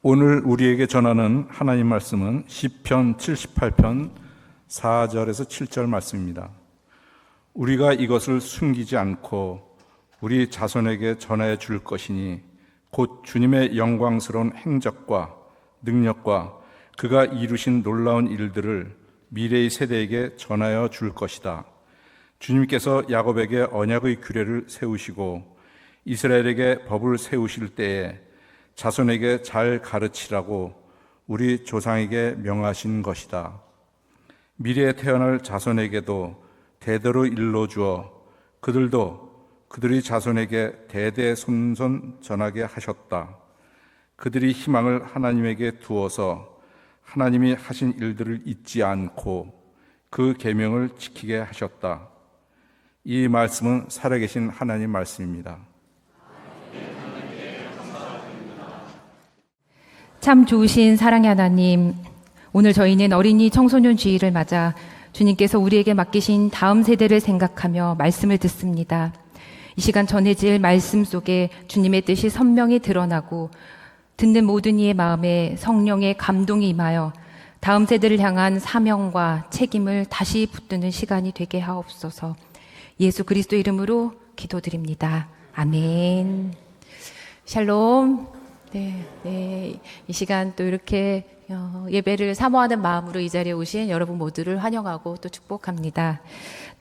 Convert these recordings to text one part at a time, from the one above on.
오늘 우리에게 전하는 하나님 말씀은 시편 78편 4절에서 7절 말씀입니다. 우리가 이것을 숨기지 않고 우리 자손에게 전해 줄 것이니 곧 주님의 영광스러운 행적과 능력과 그가 이루신 놀라운 일들을 미래의 세대에게 전하여 줄 것이다. 주님께서 야곱에게 언약의 규례를 세우시고 이스라엘에게 법을 세우실 때에 자손에게 잘 가르치라고 우리 조상에게 명하신 것이다. 미래에 태어날 자손에게도 대대로 일러주어 그들도 그들의 자손에게 대대손손 전하게 하셨다. 그들이 희망을 하나님에게 두어서 하나님이 하신 일들을 잊지 않고 그 계명을 지키게 하셨다. 이 말씀은 살아계신 하나님 말씀입니다. 참 좋으신 사랑의 하나님, 오늘 저희는 어린이 청소년 주일을 맞아 주님께서 우리에게 맡기신 다음 세대를 생각하며 말씀을 듣습니다. 이 시간 전해질 말씀 속에 주님의 뜻이 선명히 드러나고 듣는 모든 이의 마음에 성령의 감동이 임하여 다음 세대를 향한 사명과 책임을 다시 붙드는 시간이 되게 하옵소서. 예수 그리스도 이름으로 기도드립니다. 아멘. 샬롬. 네. 이 시간 또 이렇게 예배를 사모하는 마음으로 이 자리에 오신 여러분 모두를 환영하고 또 축복합니다.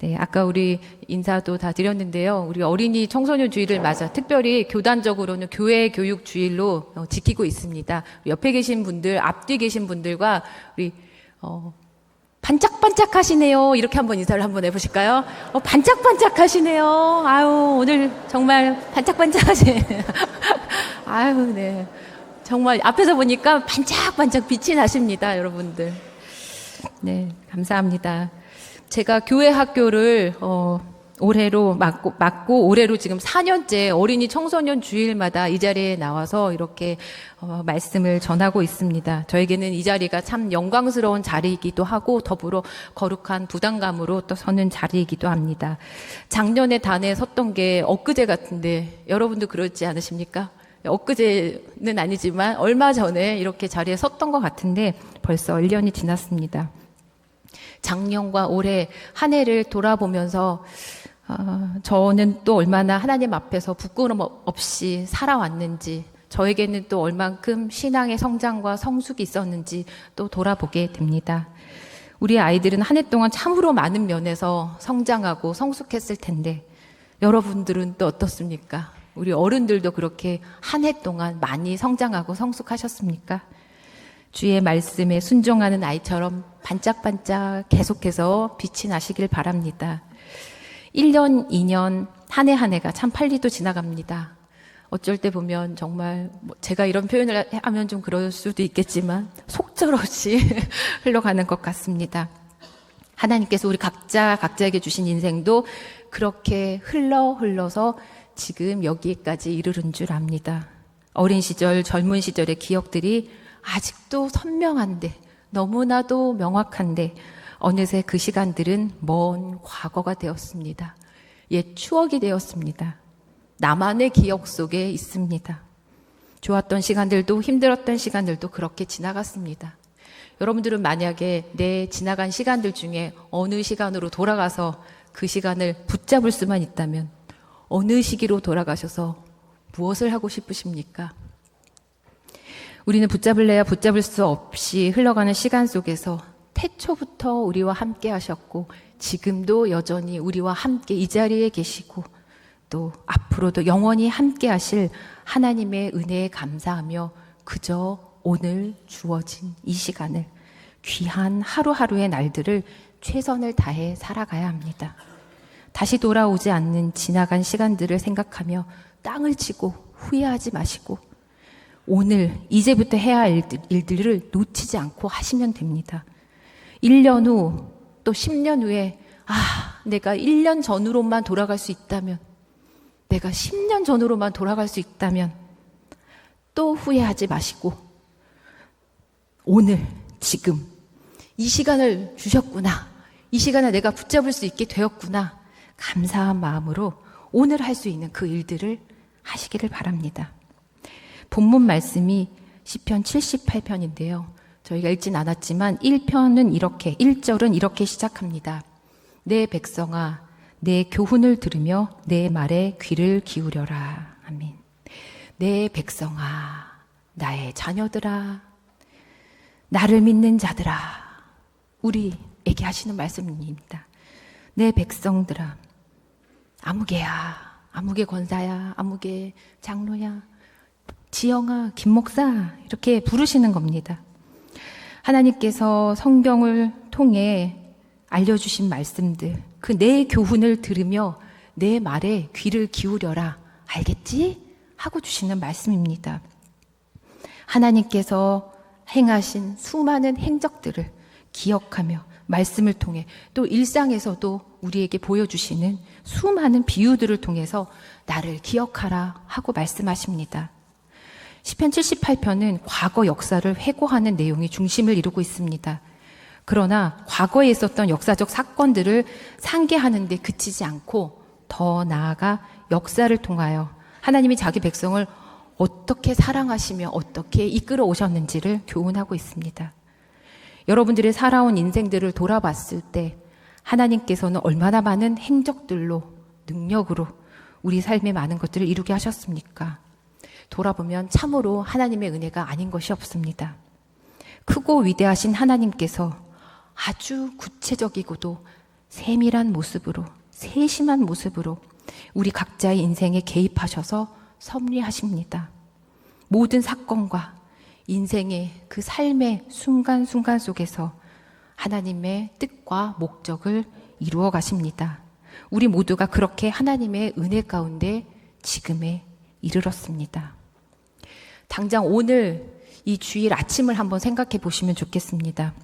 네, 아까 우리 인사도 다 드렸는데요. 우리 어린이 청소년 주일을 맞아 특별히 교단적으로는 교회 교육 주일로 지키고 있습니다. 옆에 계신 분들, 앞뒤 계신 분들과 우리 반짝반짝 하시네요. 이렇게 한번 인사를 한번 해보실까요? 반짝반짝 하시네요. 아유, 오늘 정말 반짝반짝 하시네요. 아유, 네. 정말 앞에서 보니까 반짝반짝 빛이 나십니다, 여러분들. 네, 감사합니다. 제가 교회 학교를 올해로 맡고 올해로 지금 4년째 어린이 청소년 주일마다 이 자리에 나와서 이렇게 말씀을 전하고 있습니다. 저에게는 이 자리가 참 영광스러운 자리이기도 하고 더불어 거룩한 부담감으로 또 서는 자리이기도 합니다. 작년에 단에 섰던 게 엊그제 같은데 여러분도 그렇지 않으십니까? 엊그제는 아니지만 얼마 전에 이렇게 자리에 섰던 것 같은데 벌써 1년이 지났습니다. 작년과 올해 한 해를 돌아보면서 저는 또 얼마나 하나님 앞에서 부끄럼 없이 살아왔는지, 저에게는 또 얼만큼 신앙의 성장과 성숙이 있었는지 또 돌아보게 됩니다. 우리 아이들은 한 해 동안 참으로 많은 면에서 성장하고 성숙했을 텐데 여러분들은 또 어떻습니까? 우리 어른들도 그렇게 한 해 동안 많이 성장하고 성숙하셨습니까? 주의 말씀에 순종하는 아이처럼 반짝반짝 계속해서 빛이 나시길 바랍니다. 1년, 2년, 한 해 한 해가 참 빨리도 지나갑니다. 어쩔 때 보면 정말 제가 이런 표현을 하면 좀 그럴 수도 있겠지만 속절없이 흘러가는 것 같습니다. 하나님께서 우리 각자에게 주신 인생도 그렇게 흘러서 지금 여기까지 이르는 줄 압니다. 어린 시절, 젊은 시절의 기억들이 아직도 선명한데, 너무나도 명확한데 어느새 그 시간들은 먼 과거가 되었습니다. 옛 추억이 되었습니다. 나만의 기억 속에 있습니다. 좋았던 시간들도 힘들었던 시간들도 그렇게 지나갔습니다. 여러분들은 만약에 내 지나간 시간들 중에 어느 시간으로 돌아가서 그 시간을 붙잡을 수만 있다면 어느 시기로 돌아가셔서 무엇을 하고 싶으십니까? 우리는 붙잡을래야 붙잡을 수 없이 흘러가는 시간 속에서 태초부터 우리와 함께 하셨고 지금도 여전히 우리와 함께 이 자리에 계시고 또 앞으로도 영원히 함께 하실 하나님의 은혜에 감사하며 그저 오늘 주어진 이 시간을, 귀한 하루하루의 날들을 최선을 다해 살아가야 합니다. 다시 돌아오지 않는 지나간 시간들을 생각하며 땅을 치고 후회하지 마시고 오늘 이제부터 해야 할 일들을 놓치지 않고 하시면 됩니다. 1년 후 또 10년 후에 내가 1년 전으로만 돌아갈 수 있다면, 내가 10년 전으로만 돌아갈 수 있다면 또 후회하지 마시고 오늘 지금 이 시간을 주셨구나, 이 시간을 내가 붙잡을 수 있게 되었구나, 감사한 마음으로 오늘 할 수 있는 그 일들을 하시기를 바랍니다. 본문 말씀이 시편 78편인데요. 저희가 읽진 않았지만 1절은 이렇게 시작합니다. 내 백성아, 내 교훈을 들으며 내 말에 귀를 기울여라. 아멘. 내 백성아, 나의 자녀들아, 나를 믿는 자들아, 우리에게 하시는 말씀입니다. 내 백성들아, 아무개야, 아무개 권사야, 아무개 장로야, 지영아, 김목사 이렇게 부르시는 겁니다. 하나님께서 성경을 통해 알려주신 말씀들, 그 내 교훈을 들으며 내 말에 귀를 기울여라. 알겠지? 하고 주시는 말씀입니다. 하나님께서 행하신 수많은 행적들을 기억하며 말씀을 통해 또 일상에서도 우리에게 보여주시는 수많은 비유들을 통해서 나를 기억하라 하고 말씀하십니다. 시편 78편은 과거 역사를 회고하는 내용이 중심을 이루고 있습니다. 그러나 과거에 있었던 역사적 사건들을 상기하는 데 그치지 않고 더 나아가 역사를 통하여 하나님이 자기 백성을 어떻게 사랑하시며 어떻게 이끌어 오셨는지를 교훈하고 있습니다. 여러분들의 살아온 인생들을 돌아봤을 때 하나님께서는 얼마나 많은 행적들로, 능력으로 우리 삶의 많은 것들을 이루게 하셨습니까? 돌아보면 참으로 하나님의 은혜가 아닌 것이 없습니다. 크고 위대하신 하나님께서 아주 구체적이고도 세밀한 모습으로, 세심한 모습으로 우리 각자의 인생에 개입하셔서 섭리하십니다. 모든 사건과 인생의 그 삶의 순간순간 속에서 하나님의 뜻과 목적을 이루어 가십니다. 우리 모두가 그렇게 하나님의 은혜 가운데 지금에 이르렀습니다. 당장 오늘 이 주일 아침을 한번 생각해 보시면 좋겠습니다.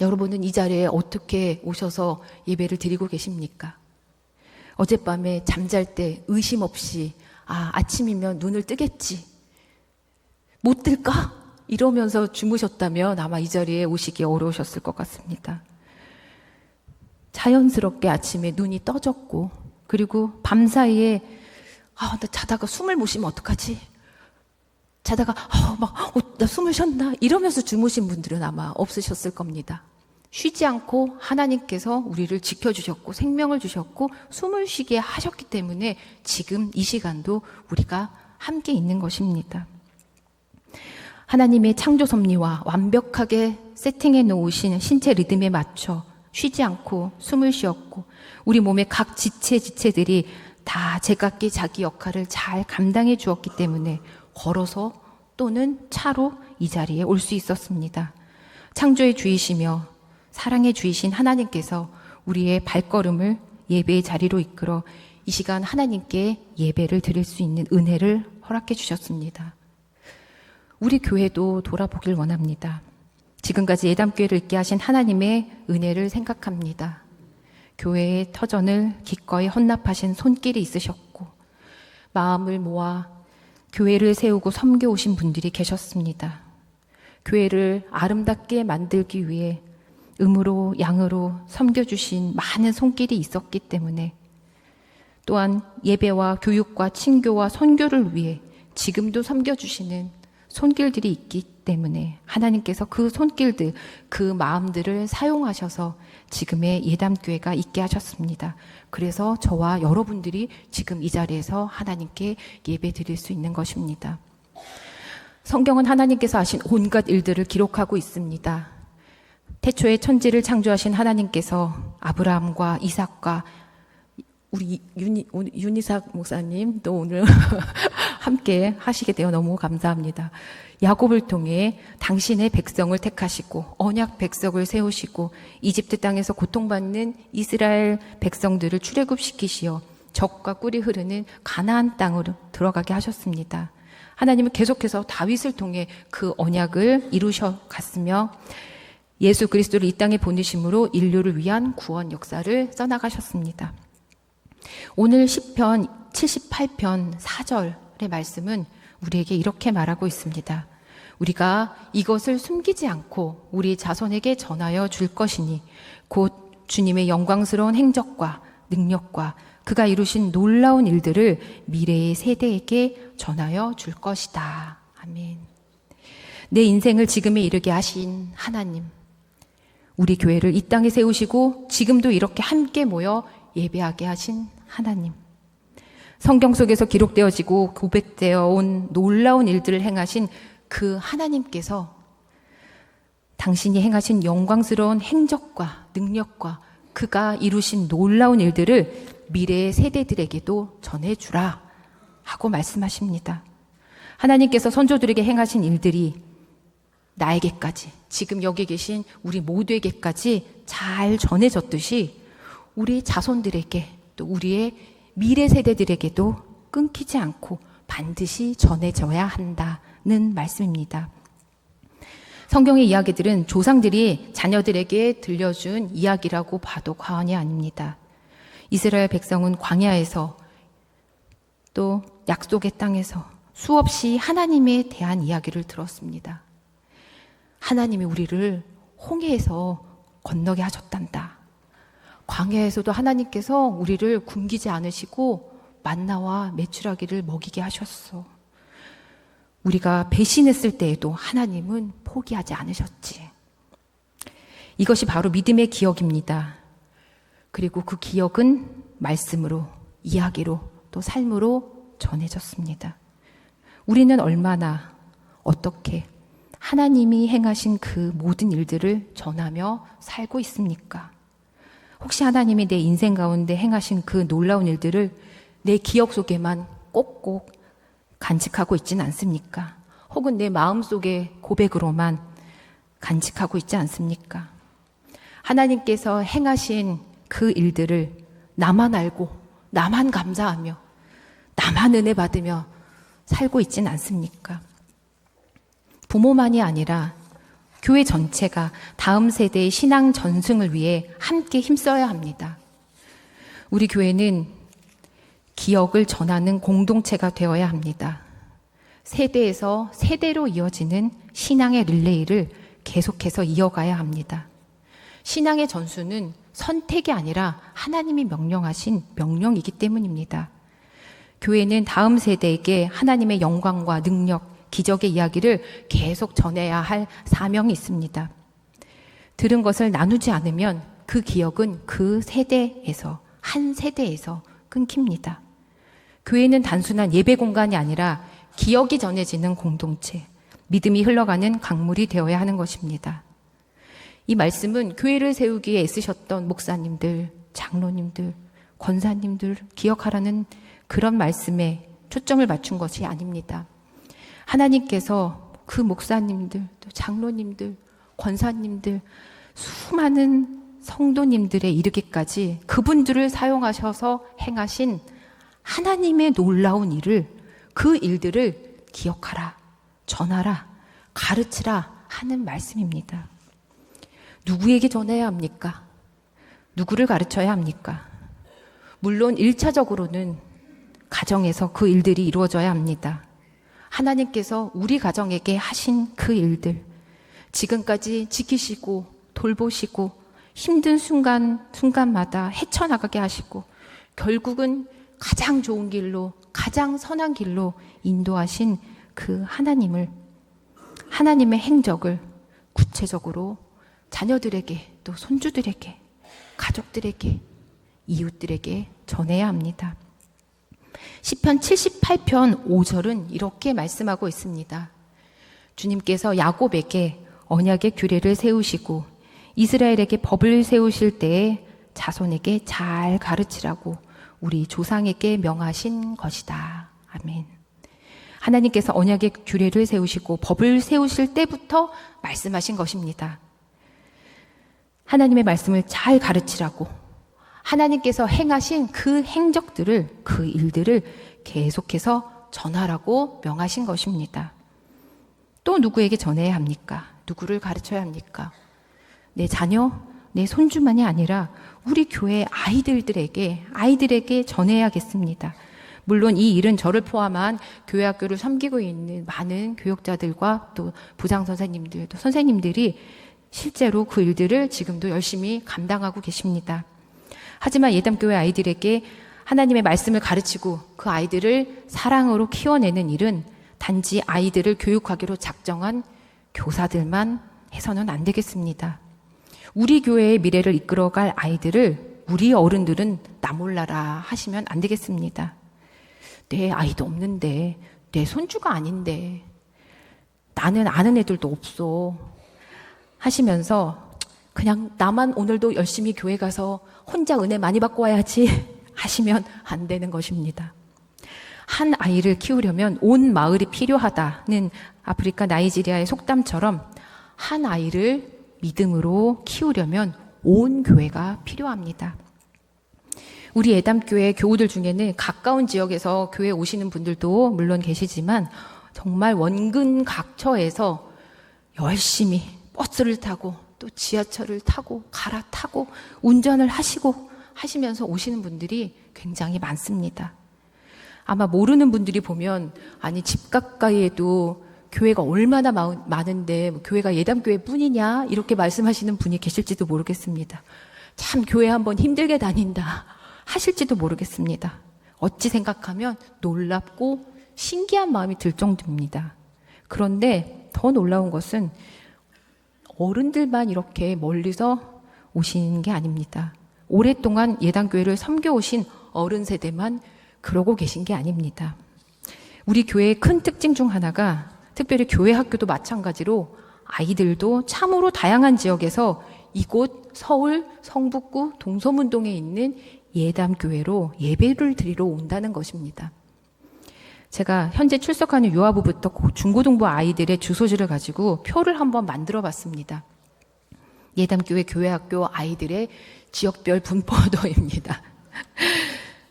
여러분은 이 자리에 어떻게 오셔서 예배를 드리고 계십니까? 어젯밤에 잠잘 때 의심 없이 아침이면 눈을 뜨겠지, 못 뜰까? 이러면서 주무셨다면 아마 이 자리에 오시기 어려우셨을 것 같습니다. 자연스럽게 아침에 눈이 떠졌고, 그리고 밤사이에 나 자다가 숨을 못 쉬면 어떡하지? 자다가 나 숨을 쉬었나? 이러면서 주무신 분들은 아마 없으셨을 겁니다. 쉬지 않고 하나님께서 우리를 지켜주셨고 생명을 주셨고 숨을 쉬게 하셨기 때문에 지금 이 시간도 우리가 함께 있는 것입니다. 하나님의 창조 섭리와 완벽하게 세팅해 놓으신 신체 리듬에 맞춰 쉬지 않고 숨을 쉬었고 우리 몸의 각 지체들이 다 제각기 자기 역할을 잘 감당해 주었기 때문에 걸어서 또는 차로 이 자리에 올 수 있었습니다. 창조의 주이시며 사랑의 주이신 하나님께서 우리의 발걸음을 예배의 자리로 이끌어 이 시간 하나님께 예배를 드릴 수 있는 은혜를 허락해 주셨습니다. 우리 교회도 돌아보길 원합니다. 지금까지 예담교회를 있게 하신 하나님의 은혜를 생각합니다. 교회의 터전을 기꺼이 헌납하신 손길이 있으셨고 마음을 모아 교회를 세우고 섬겨 오신 분들이 계셨습니다. 교회를 아름답게 만들기 위해 음으로 양으로 섬겨주신 많은 손길이 있었기 때문에 또한 예배와 교육과 친교와 선교를 위해 지금도 섬겨주시는 손길들이 있기 때문에 하나님께서 그 손길들, 그 마음들을 사용하셔서 지금의 예담교회가 있게 하셨습니다. 그래서 저와 여러분들이 지금 이 자리에서 하나님께 예배 드릴 수 있는 것입니다. 성경은 하나님께서 하신 온갖 일들을 기록하고 있습니다. 태초에 천지를 창조하신 하나님께서 아브라함과 이삭과 우리 윤이삭 목사님 또 오늘 함께 하시게 되어 너무 감사합니다. 야곱을 통해 당신의 백성을 택하시고 언약 백성을 세우시고 이집트 땅에서 고통받는 이스라엘 백성들을 출애굽시키시어 적과 꿀이 흐르는 가나안 땅으로 들어가게 하셨습니다. 하나님은 계속해서 다윗을 통해 그 언약을 이루셔 갔으며 예수 그리스도를 이 땅에 보내심으로 인류를 위한 구원 역사를 써나가셨습니다. 오늘 시편 78편 4절의 말씀은 우리에게 이렇게 말하고 있습니다. 우리가 이것을 숨기지 않고 우리 자손에게 전하여 줄 것이니 곧 주님의 영광스러운 행적과 능력과 그가 이루신 놀라운 일들을 미래의 세대에게 전하여 줄 것이다. 아멘. 내 인생을 지금에 이르게 하신 하나님, 우리 교회를 이 땅에 세우시고 지금도 이렇게 함께 모여 예배하게 하신 하나님, 성경 속에서 기록되어지고 고백되어 온 놀라운 일들을 행하신 그 하나님께서 당신이 행하신 영광스러운 행적과 능력과 그가 이루신 놀라운 일들을 미래의 세대들에게도 전해주라 하고 말씀하십니다. 하나님께서 선조들에게 행하신 일들이 나에게까지, 지금 여기 계신 우리 모두에게까지 잘 전해졌듯이 우리 자손들에게 또 우리의 미래 세대들에게도 끊기지 않고 반드시 전해져야 한다는 말씀입니다. 성경의 이야기들은 조상들이 자녀들에게 들려준 이야기라고 봐도 과언이 아닙니다. 이스라엘 백성은 광야에서 또 약속의 땅에서 수없이 하나님에 대한 이야기를 들었습니다. 하나님이 우리를 홍해에서 건너게 하셨단다. 광야에서도 하나님께서 우리를 굶기지 않으시고 만나와 메추라기를 먹이게 하셨어. 우리가 배신했을 때에도 하나님은 포기하지 않으셨지. 이것이 바로 믿음의 기억입니다. 그리고 그 기억은 말씀으로, 이야기로, 또 삶으로 전해졌습니다. 우리는 얼마나 어떻게 하나님이 행하신 그 모든 일들을 전하며 살고 있습니까? 혹시 하나님이 내 인생 가운데 행하신 그 놀라운 일들을 내 기억 속에만 꼭꼭 간직하고 있지는 않습니까? 혹은 내 마음속의 고백으로만 간직하고 있지 않습니까? 하나님께서 행하신 그 일들을 나만 알고 나만 감사하며 나만 은혜 받으며 살고 있지는 않습니까? 부모만이 아니라 교회 전체가 다음 세대의 신앙 전승을 위해 함께 힘써야 합니다. 우리 교회는 기억을 전하는 공동체가 되어야 합니다. 세대에서 세대로 이어지는 신앙의 릴레이를 계속해서 이어가야 합니다. 신앙의 전수는 선택이 아니라 하나님이 명령하신 명령이기 때문입니다. 교회는 다음 세대에게 하나님의 영광과 능력, 기적의 이야기를 계속 전해야 할 사명이 있습니다. 들은 것을 나누지 않으면 그 기억은 그 세대에서, 한 세대에서 끊깁니다. 교회는 단순한 예배 공간이 아니라 기억이 전해지는 공동체, 믿음이 흘러가는 강물이 되어야 하는 것입니다. 이 말씀은 교회를 세우기 위해 애쓰셨던 목사님들, 장로님들, 권사님들 기억하라는 그런 말씀에 초점을 맞춘 것이 아닙니다. 하나님께서 그 목사님들, 또 장로님들, 권사님들, 수많은 성도님들에 이르기까지 그분들을 사용하셔서 행하신 하나님의 놀라운 일을, 그 일들을 기억하라, 전하라, 가르치라 하는 말씀입니다. 누구에게 전해야 합니까? 누구를 가르쳐야 합니까? 물론 1차적으로는 가정에서 그 일들이 이루어져야 합니다. 하나님께서 우리 가정에게 하신 그 일들, 지금까지 지키시고 돌보시고 힘든 순간마다 헤쳐나가게 하시고 결국은 가장 좋은 길로, 가장 선한 길로 인도하신 그 하나님을, 하나님의 행적을 구체적으로 자녀들에게, 또 손주들에게, 가족들에게, 이웃들에게 전해야 합니다. 시편 78편 5절은 이렇게 말씀하고 있습니다. 주님께서 야곱에게 언약의 규례를 세우시고 이스라엘에게 법을 세우실 때에 자손에게 잘 가르치라고 우리 조상에게 명하신 것이다. 아멘. 하나님께서 언약의 규례를 세우시고 법을 세우실 때부터 말씀하신 것입니다. 하나님의 말씀을 잘 가르치라고, 하나님께서 행하신 그 행적들을, 그 일들을 계속해서 전하라고 명하신 것입니다. 또 누구에게 전해야 합니까? 누구를 가르쳐야 합니까? 내 자녀, 내 손주만이 아니라 우리 교회 아이들에게 전해야겠습니다. 물론 이 일은 저를 포함한 교회 학교를 섬기고 있는 많은 교육자들과 또 부장 선생님들, 또 선생님들이 실제로 그 일들을 지금도 열심히 감당하고 계십니다. 하지만 예담교회 아이들에게 하나님의 말씀을 가르치고 그 아이들을 사랑으로 키워내는 일은 단지 아이들을 교육하기로 작정한 교사들만 해서는 안 되겠습니다. 우리 교회의 미래를 이끌어갈 아이들을 우리 어른들은 나 몰라라 하시면 안 되겠습니다. 내 아이도 없는데, 내 손주가 아닌데, 나는 아는 애들도 없어 하시면서 그냥 나만 오늘도 열심히 교회 가서 혼자 은혜 많이 받고 와야지 하시면 안 되는 것입니다. 한 아이를 키우려면 온 마을이 필요하다는 아프리카 나이지리아의 속담처럼 한 아이를 믿음으로 키우려면 온 교회가 필요합니다. 우리 예담교회 교우들 중에는 가까운 지역에서 교회 오시는 분들도 물론 계시지만 정말 원근 각처에서 열심히 버스를 타고 또 지하철을 타고 갈아타고 운전을 하시면서 오시는 분들이 굉장히 많습니다. 아마 모르는 분들이 보면 아니 집 가까이에도 교회가 얼마나 많은데 교회가 예담교회 뿐이냐 이렇게 말씀하시는 분이 계실지도 모르겠습니다. 참 교회 한번 힘들게 다닌다 하실지도 모르겠습니다. 어찌 생각하면 놀랍고 신기한 마음이 들 정도입니다. 그런데 더 놀라운 것은 어른들만 이렇게 멀리서 오시는 게 아닙니다. 오랫동안 예담교회를 섬겨오신 어른 세대만 그러고 계신 게 아닙니다. 우리 교회의 큰 특징 중 하나가 특별히 교회 학교도 마찬가지로 아이들도 참으로 다양한 지역에서 이곳 서울 성북구 동서문동에 있는 예담교회로 예배를 드리러 온다는 것입니다. 제가 현재 출석하는 유아부부터 중고등부 아이들의 주소지를 가지고 표를 한번 만들어 봤습니다. 예담교회 교회학교 아이들의 지역별 분포도입니다.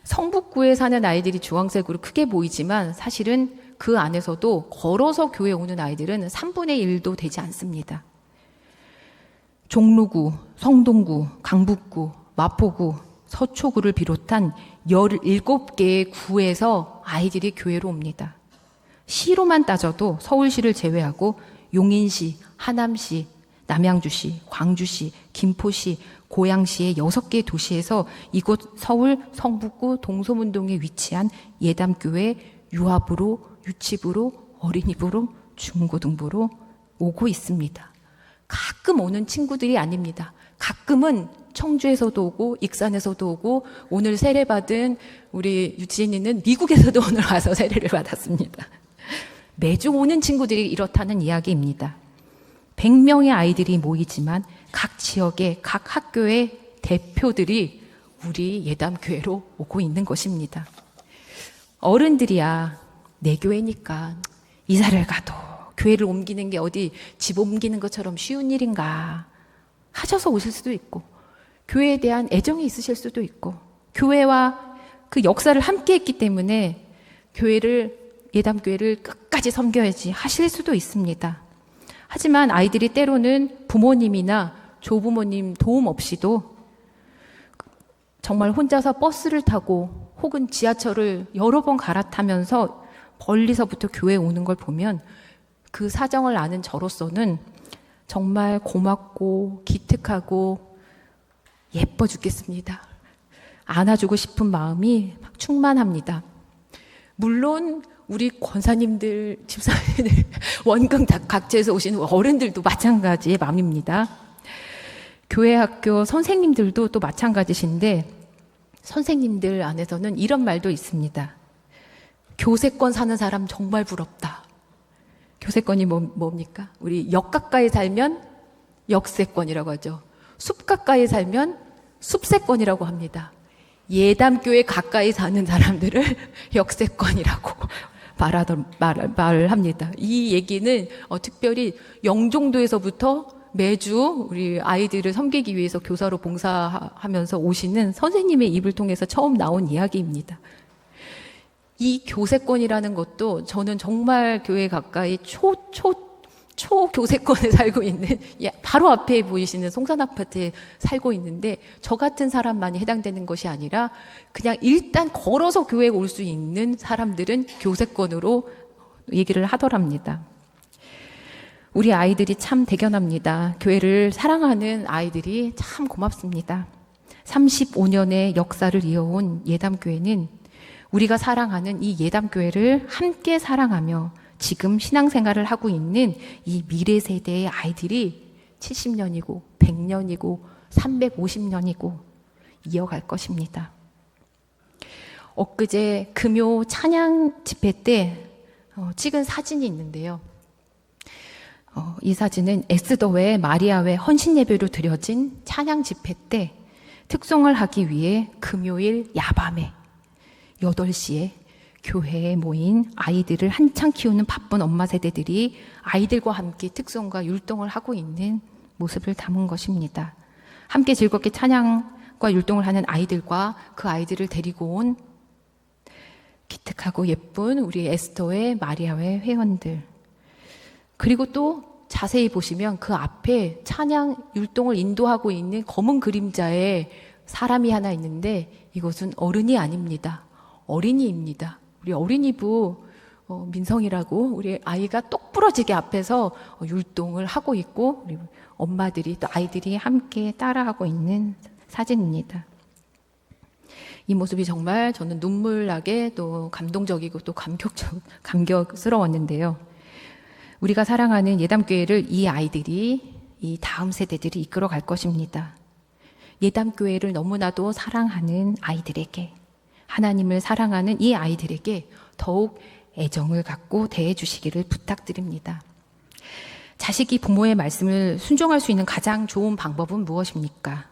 성북구에 사는 아이들이 주황색으로 크게 보이지만 사실은 그 안에서도 걸어서 교회에 오는 아이들은 3분의 1도 되지 않습니다. 종로구, 성동구, 강북구, 마포구, 서초구를 비롯한 17개의 구에서 아이들이 교회로 옵니다. 시로만 따져도 서울시를 제외하고 용인시, 하남시, 남양주시, 광주시, 김포시, 고양시의 6개의 도시에서 이곳 서울 성북구 동서문동에 위치한 예담교회 유아부로, 유치부로, 어린이부로, 중고등부로 오고 있습니다. 가끔 오는 친구들이 아닙니다. 가끔은 청주에서도 오고 익산에서도 오고 오늘 세례받은 우리 유진이는 미국에서도 오늘 와서 세례를 받았습니다. 매주 오는 친구들이 이렇다는 이야기입니다. 100명의 아이들이 모이지만 각 지역의 각 학교의 대표들이 우리 예담교회로 오고 있는 것입니다. 어른들이야 내 교회니까 이사를 가도 교회를 옮기는 게 어디 집 옮기는 것처럼 쉬운 일인가 하셔서 오실 수도 있고 교회에 대한 애정이 있으실 수도 있고 교회와 그 역사를 함께 했기 때문에 예담교회를 끝까지 섬겨야지 하실 수도 있습니다. 하지만 아이들이 때로는 부모님이나 조부모님 도움 없이도 정말 혼자서 버스를 타고 혹은 지하철을 여러 번 갈아타면서 멀리서부터 교회에 오는 걸 보면 그 사정을 아는 저로서는 정말 고맙고 기특하고 예뻐 죽겠습니다. 안아주고 싶은 마음이 막 충만합니다. 물론 우리 권사님들, 집사님들, 원금 각지에서 오시는 어른들도 마찬가지의 마음입니다. 교회 학교 선생님들도 또 마찬가지신데 선생님들 안에서는 이런 말도 있습니다. 교세권 사는 사람 정말 부럽다. 교세권이 뭡니까? 우리 역 가까이 살면 역세권이라고 하죠. 숲 가까이 살면 숲세권이라고 합니다. 예담교회 가까이 사는 사람들을 역세권이라고 말을 합니다. 이 얘기는 특별히 영종도에서부터 매주 우리 아이들을 섬기기 위해서 교사로 봉사하면서 오시는 선생님의 입을 통해서 처음 나온 이야기입니다. 이 교세권이라는 것도 저는 정말 교회 가까이 초교세권에 살고 있는 바로 앞에 보이시는 송산 아파트에 살고 있는데 저 같은 사람만이 해당되는 것이 아니라 그냥 일단 걸어서 교회에 올 수 있는 사람들은 교세권으로 얘기를 하더랍니다. 우리 아이들이 참 대견합니다. 교회를 사랑하는 아이들이 참 고맙습니다. 35년의 역사를 이어온 예담교회는 우리가 사랑하는 이 예담교회를 함께 사랑하며 지금 신앙생활을 하고 있는 이 미래 세대의 아이들이 70년이고 100년이고 350년이고 이어갈 것입니다. 엊그제 금요 찬양 집회 때 찍은 사진이 있는데요. 이 사진은 에스더회 마리아회 헌신 예배로 드려진 찬양 집회 때 특송을 하기 위해 금요일 야밤에 8시에 교회에 모인 아이들을 한창 키우는 바쁜 엄마 세대들이 아이들과 함께 특송과 율동을 하고 있는 모습을 담은 것입니다. 함께 즐겁게 찬양과 율동을 하는 아이들과 그 아이들을 데리고 온 기특하고 예쁜 우리 에스더회 마리아회 회원들, 그리고 또 자세히 보시면 그 앞에 찬양 율동을 인도하고 있는 검은 그림자의 사람이 하나 있는데 이것은 어른이 아닙니다. 어린이입니다. 우리 어린이부 민성이라고 우리 아이가 똑 부러지게 앞에서 율동을 하고 있고 우리 엄마들이 또 아이들이 함께 따라하고 있는 사진입니다. 이 모습이 정말 저는 눈물 나게 또 감동적이고 또 감격스러웠는데요. 우리가 사랑하는 예담교회를 이 아이들이, 이 다음 세대들이 이끌어 갈 것입니다. 예담교회를 너무나도 사랑하는 아이들에게, 하나님을 사랑하는 이 아이들에게 더욱 애정을 갖고 대해 주시기를 부탁드립니다. 자식이 부모의 말씀을 순종할 수 있는 가장 좋은 방법은 무엇입니까?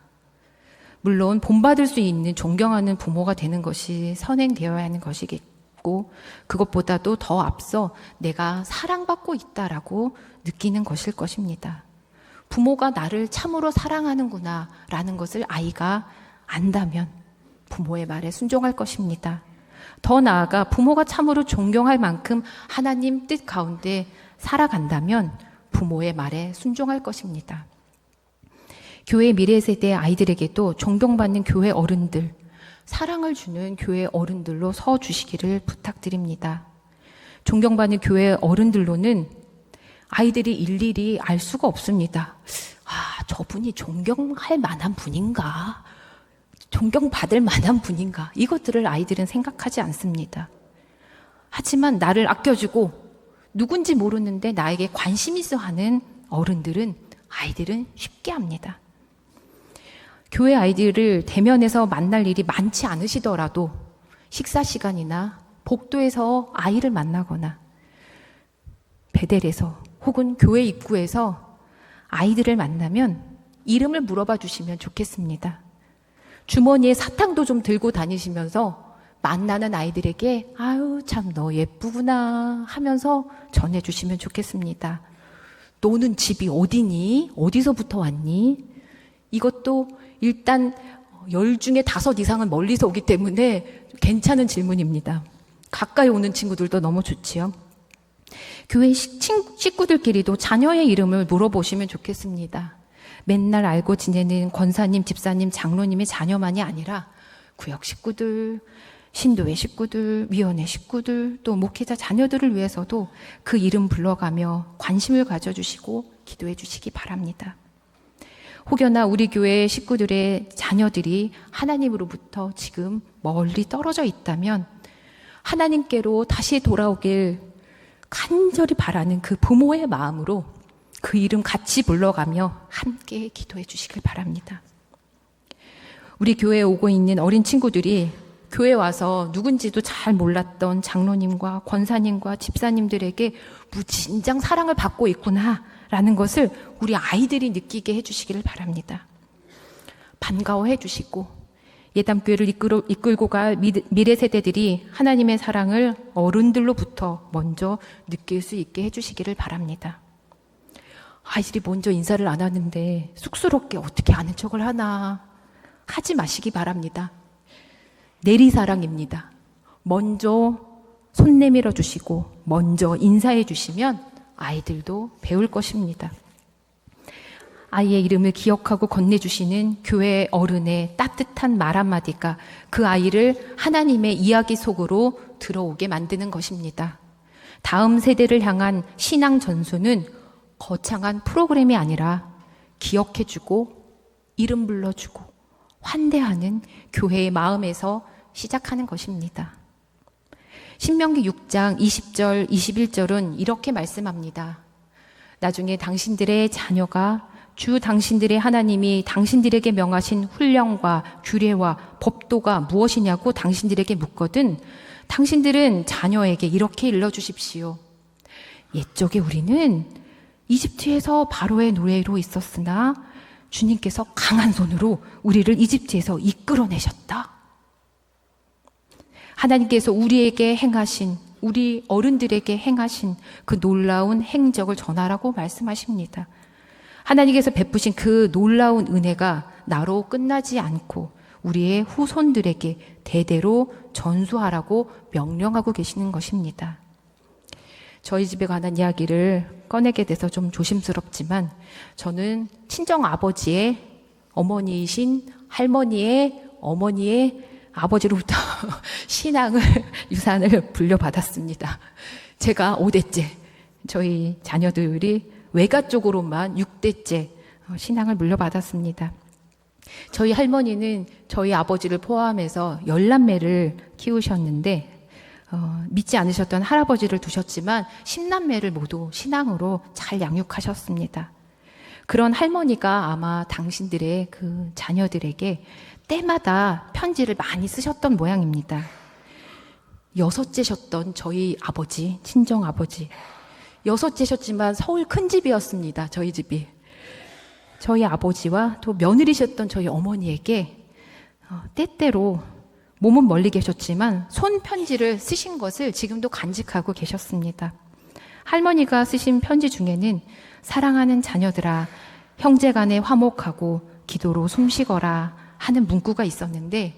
물론 본받을 수 있는 존경하는 부모가 되는 것이 선행되어야 하는 것이겠고, 그것보다도 더 앞서 내가 사랑받고 있다라고 느끼는 것일 것입니다. 부모가 나를 참으로 사랑하는구나 라는 것을 아이가 안다면 부모의 말에 순종할 것입니다. 더 나아가 부모가 참으로 존경할 만큼 하나님 뜻 가운데 살아간다면 부모의 말에 순종할 것입니다. 교회 미래 세대 아이들에게도 존경받는 교회 어른들, 사랑을 주는 교회 어른들로 서 주시기를 부탁드립니다. 존경받는 교회 어른들로는 아이들이 일일이 알 수가 없습니다. 아, 저분이 존경할 만한 분인가? 존경받을 만한 분인가? 이것들을 아이들은 생각하지 않습니다. 하지만 나를 아껴주고 누군지 모르는데 나에게 관심 있어 하는 어른들은 아이들은 쉽게 합니다. 교회 아이들을 대면에서 만날 일이 많지 않으시더라도 식사 시간이나 복도에서 아이를 만나거나 베델에서 혹은 교회 입구에서 아이들을 만나면 이름을 물어봐 주시면 좋겠습니다. 주머니에 사탕도 좀 들고 다니시면서 만나는 아이들에게 아유 참 너 예쁘구나 하면서 전해주시면 좋겠습니다. 너는 집이 어디니? 어디서부터 왔니? 이것도 일단 10 중에 5 이상은 멀리서 오기 때문에 괜찮은 질문입니다. 가까이 오는 친구들도 너무 좋지요. 교회 식구들끼리도 자녀의 이름을 물어보시면 좋겠습니다. 맨날 알고 지내는 권사님, 집사님, 장로님의 자녀만이 아니라 구역 식구들, 신도의 식구들, 위원회 식구들, 또 목회자 자녀들을 위해서도 그 이름 불러가며 관심을 가져주시고 기도해 주시기 바랍니다. 혹여나 우리 교회 식구들의 자녀들이 하나님으로부터 지금 멀리 떨어져 있다면 하나님께로 다시 돌아오길 간절히 바라는 그 부모의 마음으로 그 이름 같이 불러가며 함께 기도해 주시길 바랍니다. 우리 교회에 오고 있는 어린 친구들이 교회 와서 누군지도 잘 몰랐던 장로님과 권사님과 집사님들에게 무진장 사랑을 받고 있구나라는 것을 우리 아이들이 느끼게 해주시기를 바랍니다. 반가워해 주시고 예담교회를 이끌고 갈 미래 세대들이 하나님의 사랑을 어른들로부터 먼저 느낄 수 있게 해주시기를 바랍니다. 아이들이 먼저 인사를 안 하는데 쑥스럽게 어떻게 아는 척을 하나 하지 마시기 바랍니다. 내리사랑입니다. 먼저 손 내밀어 주시고 먼저 인사해 주시면 아이들도 배울 것입니다. 아이의 이름을 기억하고 건네주시는 교회 어른의 따뜻한 말 한마디가 그 아이를 하나님의 이야기 속으로 들어오게 만드는 것입니다. 다음 세대를 향한 신앙 전수는 거창한 프로그램이 아니라 기억해주고 이름 불러주고 환대하는 교회의 마음에서 시작하는 것입니다. 신명기 6장 20절, 21절은 이렇게 말씀합니다. 나중에 당신들의 자녀가 주 당신들의 하나님이 당신들에게 명하신 훈령과 규례와 법도가 무엇이냐고 당신들에게 묻거든 당신들은 자녀에게 이렇게 일러주십시오. 옛적에 우리는 이집트에서 바로의 노예로 있었으나 주님께서 강한 손으로 우리를 이집트에서 이끌어내셨다. 하나님께서 우리에게 행하신, 우리 어른들에게 행하신 그 놀라운 행적을 전하라고 말씀하십니다. 하나님께서 베푸신 그 놀라운 은혜가 나로 끝나지 않고 우리의 후손들에게 대대로 전수하라고 명령하고 계시는 것입니다. 저희 집에 관한 이야기를 꺼내게 돼서 좀 조심스럽지만 저는 친정 아버지의 어머니이신 할머니의 어머니의 아버지로부터 신앙을 유산을 물려받았습니다. 제가 5대째, 저희 자녀들이 외가 쪽으로만 6대째 신앙을 물려받았습니다. 저희 할머니는 저희 아버지를 포함해서 10남매를 키우셨는데 믿지 않으셨던 할아버지를 두셨지만 10남매를 모두 신앙으로 잘 양육하셨습니다. 그런 할머니가 아마 당신들의 그 자녀들에게 때마다 편지를 많이 쓰셨던 모양입니다. 6째셨던 저희 아버지, 친정 아버지. 6째셨지만 서울 큰 집이었습니다. 저희 집이. 저희 아버지와 또 며느리셨던 저희 어머니에게 때때로 몸은 멀리 계셨지만 손편지를 쓰신 것을 지금도 간직하고 계셨습니다. 할머니가 쓰신 편지 중에는 사랑하는 자녀들아 형제간에 화목하고 기도로 숨쉬거라 하는 문구가 있었는데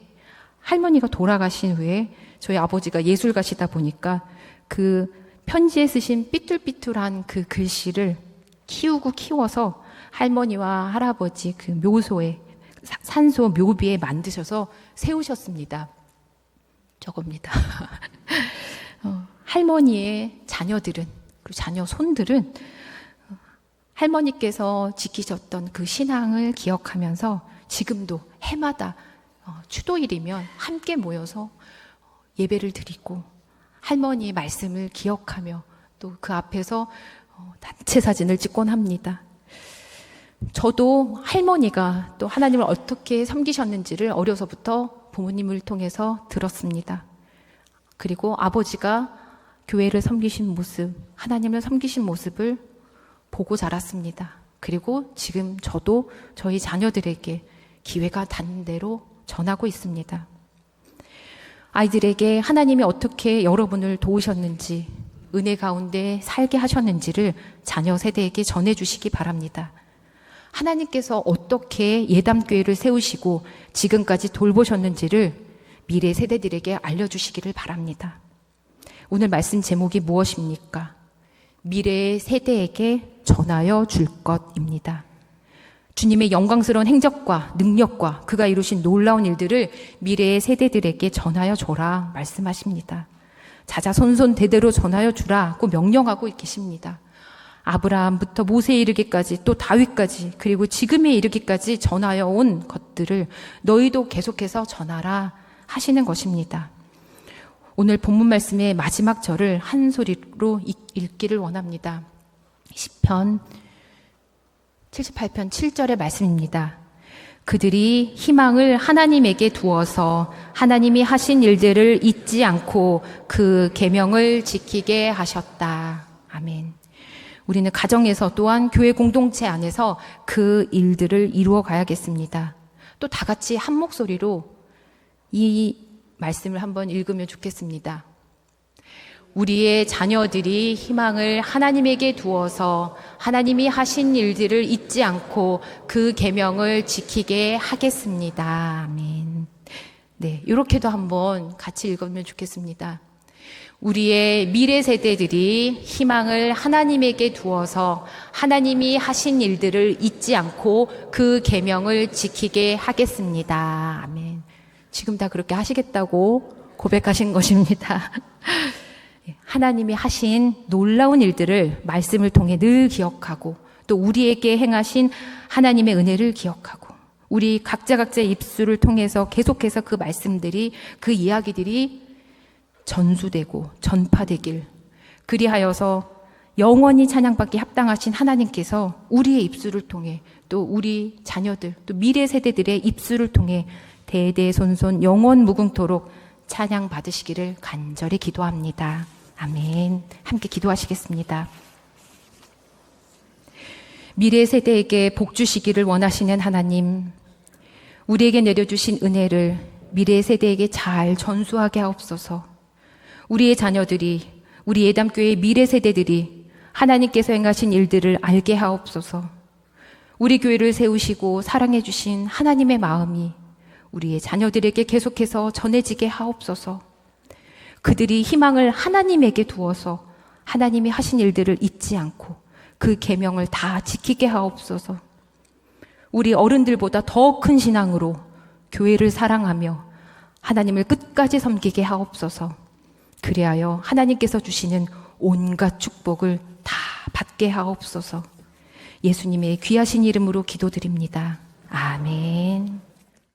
할머니가 돌아가신 후에 저희 아버지가 예술가시다 보니까 그 편지에 쓰신 삐뚤삐뚤한 그 글씨를 키워서 할머니와 할아버지 그 묘소에 산소 묘비에 만드셔서 세우셨습니다. 저겁니다. 할머니의 자녀들은 그리고 자녀 손들은 할머니께서 지키셨던 그 신앙을 기억하면서 지금도 해마다 추도일이면 함께 모여서 예배를 드리고 할머니의 말씀을 기억하며 또 그 앞에서 단체 사진을 찍곤 합니다. 저도 할머니가 또 하나님을 어떻게 섬기셨는지를 어려서부터 부모님을 통해서 들었습니다. 그리고 아버지가 교회를 섬기신 모습, 하나님을 섬기신 모습을 보고 자랐습니다. 그리고 지금 저도 저희 자녀들에게 기회가 닿는 대로 전하고 있습니다. 아이들에게 하나님이 어떻게 여러분을 도우셨는지, 은혜 가운데 살게 하셨는지를 자녀 세대에게 전해주시기 바랍니다. 하나님께서 어떻게 예담교회를 세우시고 지금까지 돌보셨는지를 미래 세대들에게 알려주시기를 바랍니다. 오늘 말씀 제목이 무엇입니까? 미래의 세대에게 전하여 줄 것입니다. 주님의 영광스러운 행적과 능력과 그가 이루신 놀라운 일들을 미래의 세대들에게 전하여 줘라 말씀하십니다. 자자손손 대대로 전하여 주라고 명령하고 계십니다. 아브라함부터 모세에 이르기까지 또 다윗까지 그리고 지금에 이르기까지 전하여 온 것들을 너희도 계속해서 전하라 하시는 것입니다. 오늘 본문 말씀의 마지막 절을 한 소리로 읽기를 원합니다. 시편 78편 7절의 말씀입니다. 그들이 희망을 하나님에게 두어서 하나님이 하신 일들을 잊지 않고 그 계명을 지키게 하셨다. 아멘. 우리는 가정에서 또한 교회 공동체 안에서 그 일들을 이루어 가야겠습니다. 또 다 같이 한 목소리로 이 말씀을 한번 읽으면 좋겠습니다. 우리의 자녀들이 희망을 하나님에게 두어서 하나님이 하신 일들을 잊지 않고 그 계명을 지키게 하겠습니다. 아멘. 네, 이렇게도 한번 같이 읽으면 좋겠습니다. 우리의 미래 세대들이 희망을 하나님에게 두어서 하나님이 하신 일들을 잊지 않고 그 계명을 지키게 하겠습니다. 아멘. 지금 다 그렇게 하시겠다고 고백하신 것입니다. 하나님이 하신 놀라운 일들을 말씀을 통해 늘 기억하고 또 우리에게 행하신 하나님의 은혜를 기억하고 우리 각자의 입술을 통해서 계속해서 그 말씀들이 그 이야기들이 전수되고 전파되길, 그리하여서 영원히 찬양받기 합당하신 하나님께서 우리의 입술을 통해, 또 우리 자녀들, 또 미래 세대들의 입술을 통해 대대손손 영원 무궁토록 찬양 받으시기를 간절히 기도합니다. 아멘. 함께 기도하시겠습니다. 미래 세대에게 복 주시기를 원하시는 하나님, 우리에게 내려주신 은혜를 미래 세대에게 잘 전수하게 하옵소서. 우리의 자녀들이, 우리 예담교회의 미래 세대들이 하나님께서 행하신 일들을 알게 하옵소서. 우리 교회를 세우시고 사랑해 주신 하나님의 마음이 우리의 자녀들에게 계속해서 전해지게 하옵소서. 그들이 희망을 하나님에게 두어서 하나님이 하신 일들을 잊지 않고 그 계명을 다 지키게 하옵소서. 우리 어른들보다 더 큰 신앙으로 교회를 사랑하며 하나님을 끝까지 섬기게 하옵소서. 그리하여 하나님께서 주시는 온갖 축복을 다 받게 하옵소서. 예수님의 귀하신 이름으로 기도드립니다. 아멘.